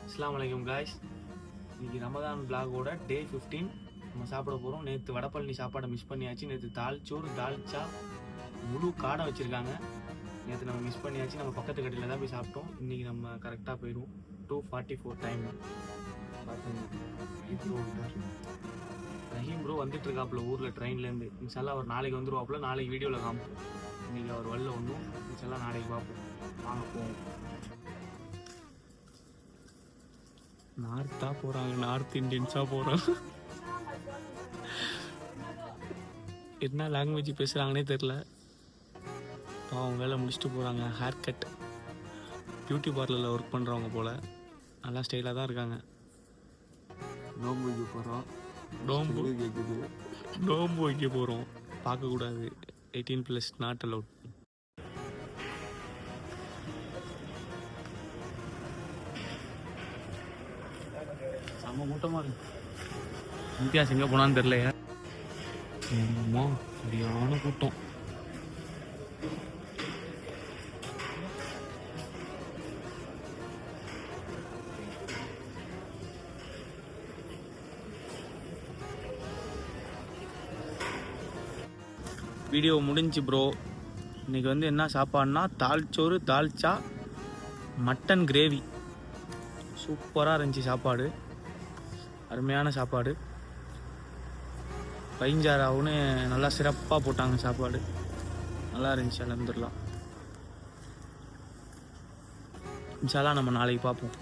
அஸ்ஸலாமு அலைக்கும் காய்ஸ். இன்னைக்கு ரமதான் vlog-ஓட டே 15 நம்ம சாப்பிட போகிறோம். நேற்று வடப்பழனி சாப்பாடை மிஸ் பண்ணியாச்சு. நேற்று தால்ச்சோறு தால்ச்சா முழு காடை வச்சுருக்காங்க. நேற்று நம்ம மிஸ் பண்ணியாச்சு. நம்ம பக்கத்து கடையில் தான் போய் சாப்பிட்டோம். இன்றைக்கி நம்ம கரெக்டாக போயிடுவோம். 2:44 டைம் பார்த்துங்க. ரஹீம் ப்ரோ வந்துட்டு இருக்காப்புல ஊரில் ட்ரெயின்லேருந்து. இன்ஷால்லா அவர் நாளைக்கு வந்துடுவாப்புல. நாளைக்கு வீடியோவில் காமிப்போம். இன்றைக்கி அவர் வரல ஒன்றும். இன்ஷால்லா நாளைக்கு பார்ப்போம். வாங்க போவோம். நார்த்தாக போகிறாங்க, நார்த் இண்டியன்ஸாக போகிறோம். என்ன லாங்குவேஜ் பேசுகிறாங்கன்னே தெரில. அவங்க வேலை முடிச்சுட்டு போகிறாங்க. ஹேர் கட் பியூட்டி பார்லரில் ஒர்க் பண்ணுறவங்க போல். நல்லா ஸ்டைலாக தான் இருக்காங்க. நோம்பு வைக்க போகிறோம். நோம்பு வைக்க போகிறோம். பார்க்கக்கூடாது. 18+ நாட் அலவுட். செம்ம கூட்டமாக இருக்கு. இம்தியாஸ் எங்கே போனான்னு தெரிலையா? அம்மா சரியான கூட்டம். வீடியோ முடிஞ்சு ப்ரோ. இன்றைக்கி வந்து என்ன சாப்பாடுனா தால்ச்சோறு தால்ச்சா மட்டன் கிரேவி. சூப்பராக இருந்துச்சு சாப்பாடு. அருமையான சாப்பாடு. பைஞ்சாராவுன்னு நல்லா சிறப்பாக போட்டாங்க சாப்பாடு. நல்லா இருந்துச்சு. அல்ஹம்துலில்லாஹ். இன்ஷா அல்லாஹ் நம்ம நாளைக்கு பார்ப்போம்.